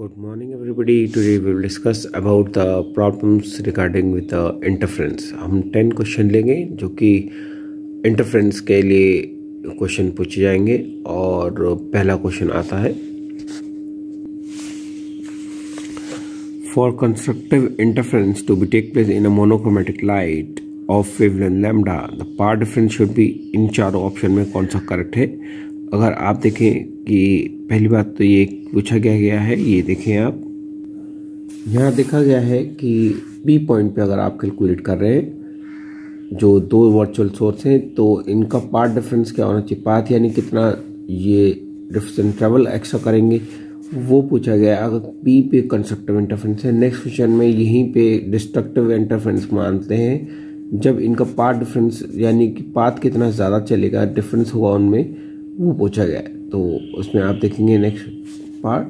Good morning everybody. Today we will discuss about the problems regarding with the interference. हम 10 question लेंगे जो कि interference के लिए क्वेश्चन पूछे जाएंगे और पहला क्वेश्चन आता है For constructive interference to be take place in a monochromatic light of wavelength lambda, the power difference should be इन चारों ऑप्शन में कौन सा करेक्ट है। अगर आप देखें कि पहली बात तो ये पूछा गया है, ये देखें आप यहाँ देखा गया है कि बी पॉइंट पे अगर आप कैलकुलेट कर रहे हैं जो दो वर्चुअल सोर्स हैं तो इनका पाथ डिफरेंस क्या होना चाहिए, पाथ यानी कितना ये डिस्टेंस ट्रेवल एक्स्ट्रा करेंगे वो पूछा गया है। अगर पी पे कंस्ट्रक्टिव इंटरफेरेंस है, नेक्स्ट क्वेश्चन में यहीं पे डिस्ट्रक्टिव इंटरफेरेंस मानते हैं जब इनका पाथ डिफरेंस यानी कि पाथ कितना ज़्यादा चलेगा डिफरेंस होगा उनमें वो पूछा गया है। तो उसमें आप देखेंगे नेक्स्ट पार्ट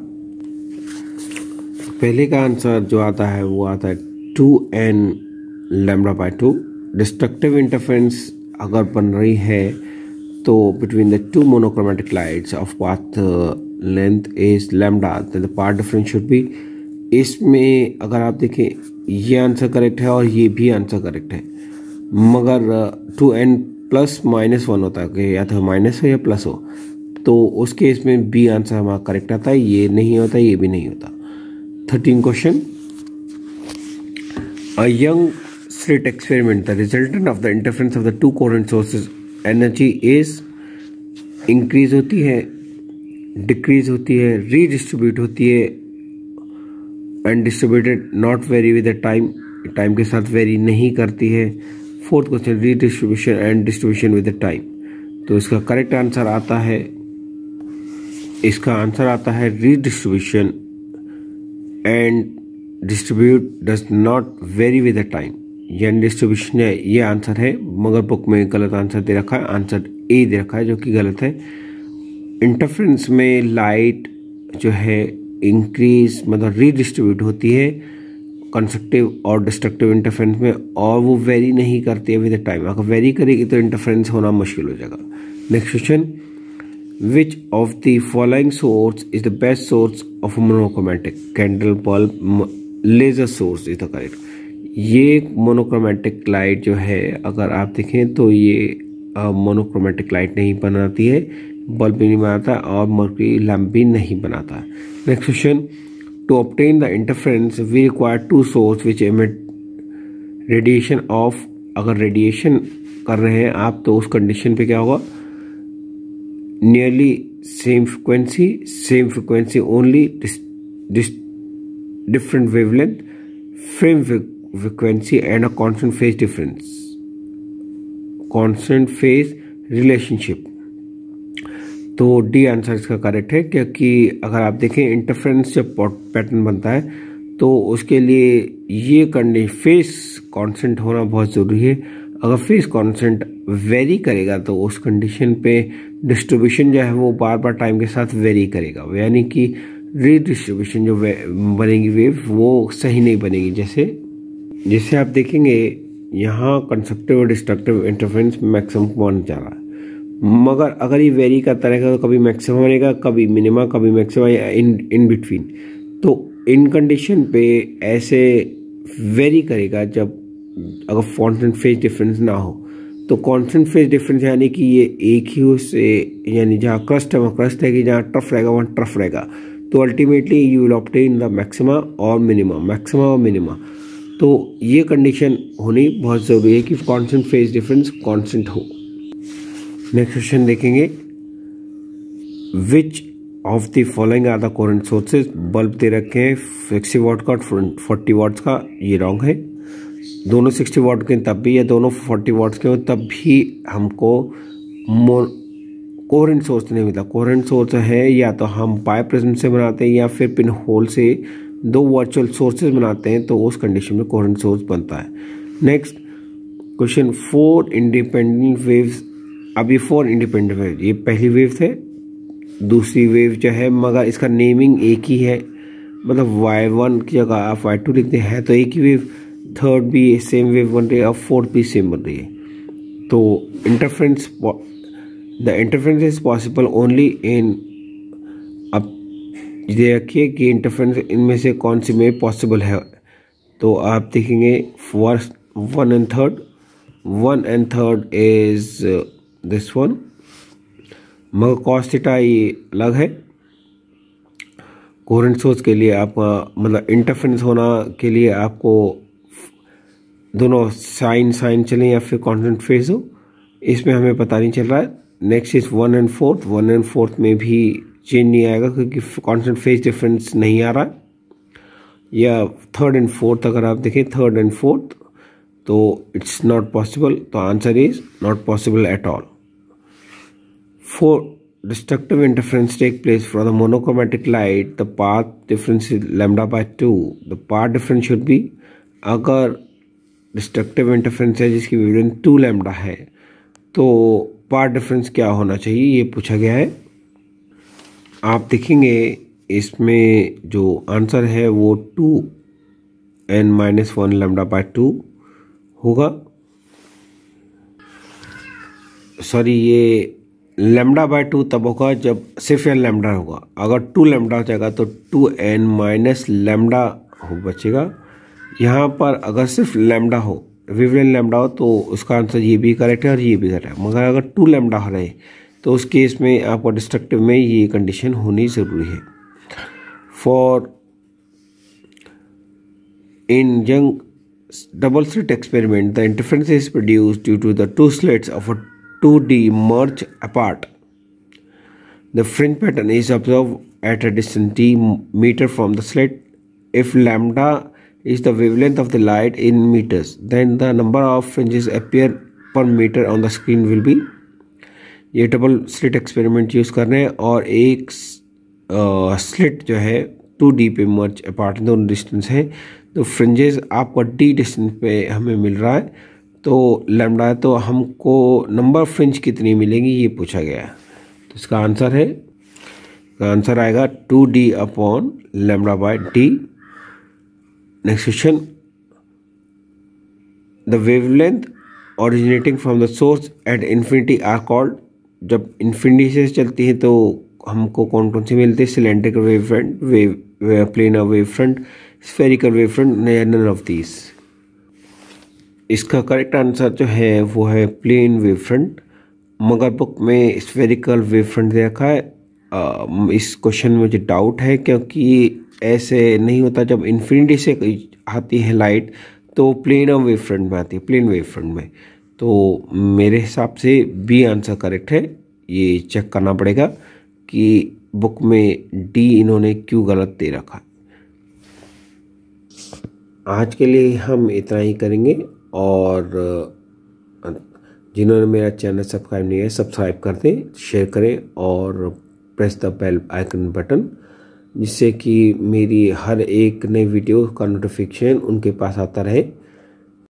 पहले का आंसर जो आता है वो आता है 2n λ/2। डिस्ट्रक्टिव इंटरफेरेंस अगर बन रही है तो between the two monochromatic lights off path length is lambda, the path difference should be. इसमें अगर आप देखें ये आंसर करेक्ट है और ये भी आंसर करेक्ट है, मगर 2n प्लस -1 होता है कि या तो माइनस हो या प्लस हो, तो उस केस में बी आंसर हमारा करेक्ट आता है, ये नहीं होता ये भी नहीं होता। 13 question a young slit experiment, the resultant of the interference of the two current sources energy is increase होती है, डिक्रीज होती है, रीडिस्ट्रीब्यूट होती है and distributed not very with the time, time के साथ वेरी नहीं करती है। Fourth question redistribution and distribution with the time, तो इसका करेक्ट आंसर आता है, इसका आंसर आता है redistribution and distribute does not very with the time, यानी डिस्ट्रीब्यूशन है ये आंसर है, मगर बुक में गलत आंसर दे रखा है, आंसर ए दे रखा है जो कि गलत है। इंटरफेरेंस में लाइट जो है इंक्रीज मतलब रीडिस्ट्रीब्यूट होती है कंस्ट्रक्टिव और डिस्ट्रक्टिव इंटरफेरेंस में, और वो वेरी नहीं करती है विद द टाइम। अगर वेरी करेगी तो इंटरफेरेंस होना मुश्किल हो जाएगा। Next question which of the following source is the best source of monochromatic, candle bulb laser source is the correct. ये मोनोक्रोमेटिक लाइट जो है अगर आप देखें तो ये मोनोक्रोमेटिक लाइट नहीं बनाती है, बल्ब भी नहीं बनाता और मर्क्यूरी लैम्प भी नहीं बनाता है। Next question to obtain the interference we require two source which emit radiation of, अगर रेडिएशन कर रहे हैं आप तो उस कंडीशन पे क्या होगा, nearly same frequency only different wavelength, frame frequency and a constant phase difference, constant phase relationship. तो डी आंसर इसका करेक्ट है, क्योंकि अगर आप देखें इंटरफेरेंस जब पैटर्न बनता है तो उसके लिए ये कंडीशन फेस कांस्टेंट होना बहुत ज़रूरी है। अगर फेस कांस्टेंट वेरी करेगा तो उस कंडीशन पे डिस्ट्रीब्यूशन जो है वो बार बार टाइम के साथ वेरी करेगा, यानी कि रीडिस्ट्रीब्यूशन जो बनेगी वेव वो सही नहीं बनेगी। जैसे आप देखेंगे यहाँ कंस्ट्रक्टिव और डिस्ट्रक्टिव इंटरफेरेंस मैक्सिमम पहुँच जा रहा है, मगर अगर ये वेरी करता रहेगा तो कभी मैक्सिमम बनेगा, कभी मिनिमम, कभी मैक्सिमम या इन बिटवीन। तो इन कंडीशन पे ऐसे वेरी करेगा जब अगर कांस्टेंट फेज डिफरेंस ना हो। तो कांस्टेंट फेज डिफरेंस यानी कि ये एक ही उससे, यानी जहाँ क्रस्ट है वहाँ क्रस्ट रहेगी, जहाँ ट्रफ रहेगा वहाँ ट्रफ रहेगा, तो ultimately you will obtain the maxima और मिनिमा। तो ये कंडीशन होनी बहुत ज़रूरी है कि कांस्टेंट फेज डिफरेंस कांस्टेंट हो। नेक्स्ट क्वेश्चन देखेंगे which of the following are the current sources, bulb दे रखे हैं 60 वाट का 40 वाट्स का, ये रॉन्ग है। दोनों 60 वाट के तब भी या दोनों 40 वाट्स के हो तब भी हमको कोहेरेंट सोर्स नहीं मिलता। कोहेरेंट सोर्स है या तो हम बायप्रिज्म से बनाते हैं या फिर पिन होल से दो वर्चुअल सोर्सेज बनाते हैं, तो उस कंडीशन में कोहेरेंट सोर्स बनता है। नेक्स्ट क्वेश्चन 4 इंडिपेंडेंट वेव्स, अभी 4 इंडिपेंडेंट वेव, ये पहली वेव थे, दूसरी वेव जो है मगर इसका नेमिंग एक ही है, मतलब y1 की जगह आप y2 लिखते हैं तो एक ही वेव, थर्ड भी सेम वेव बन रही है और फोर्थ भी सेम बन रही है। तो the interference is possible only in ये रखिए कि इंटरफ्रेंस इनमें से कौन सी में पॉसिबल है। तो आप देखेंगे first 1 and 3rd, 1 and 3rd is this one, मगर कॉस थीटा ये अलग है। कोहेरेंट सोर्स के लिए आपका मतलब इंटरफ्रेंस होना के लिए आपको दोनों साइन चलें या फिर कांस्टेंट फेज हो, इसमें हमें पता नहीं चल रहा है। Next is 1 and 4th, 1 and 4th में भी चेंज नहीं आएगा क्योंकि कांस्टेंट फेज डिफरेंस नहीं आ रहा है। या 3rd and 4th अगर आप देखें 3rd and 4th तो इट्स नॉट पॉसिबल, तो answer is not possible at all. 4 destructive interference take place from the monochromatic light, the path difference is lambda by 2, the path difference should be, अगर destructive interference है जिसकी wavelength 2 lambda है तो path difference क्या होना चाहिए ये पूछा गया है। आप देखेंगे इसमें जो आंसर है वो 2n-1 लैम्डा बाय 2 होगा। सॉरी, ये लैम्डा बाय 2 तब होगा जब सिर्फ n लैम्डा होगा। अगर 2 लैम्डा हो जाएगा तो 2n- लैम्डा हो बचेगा। यहाँ पर अगर सिर्फ लैम्डा हो, वेवलेंथ लैम्डा हो, तो उसका आंसर ये भी करेक्ट है और ये भी करेक्ट है। मगर अगर 2 लैम्डा हो रहे तो उस केस में आपको डिस्ट्रक्टिव में ये कंडीशन होनी ज़रूरी है। For in young double slit experiment, the interference is produced due to the two slits of a 2D merge apart. The fringe pattern is observed at a distance d meter from the slit. If lambda is the wavelength of the light in meters, then the number of fringes appear per meter on the screen will be. ये double slit experiment use कर रहे हैं और एक slit जो है 2D पे मर्ज apart दोनों डिस्टेंस है, तो फ्रिंजेस आपको d डिस्टेंस पे हमें मिल रहा है तो लैम्डा है, तो हमको नंबर ऑफ फ्रिंज कितनी मिलेंगी ये पूछा गया है। तो इसका आंसर है, आंसर आएगा 2D upon lambda by d। Next question, the wavelength originating from the source at infinity are called. जब इन्फिनिटी से चलती है तो हमको कौन कौन सी मिलती है? Cylindrical wave front, planar wave front, spherical wave front, none of these. इसका करेक्ट आंसर जो है वो है प्लेन वेव फ्रंट, मगर बुक में स्फेरिकल वेव फ्रंट दे रखा है। इस क्वेश्चन में मुझे डाउट है क्योंकि ऐसे नहीं होता। जब इन्फिनिटी से आती है लाइट तो प्लेन वेव फ्रंट में आती है, प्लेन वेव फ्रंट में। तो मेरे हिसाब से बी आंसर करेक्ट है। ये चेक करना पड़ेगा कि बुक में डी इन्होंने क्यों गलत दे रखा। आज के लिए हम इतना ही करेंगे और जिन्होंने मेरा चैनल सब्सक्राइब नहीं है सब्सक्राइब कर दें, शेयर करें और press the bell icon button, जिससे कि मेरी हर एक नई वीडियो का नोटिफिकेशन उनके पास आता रहे।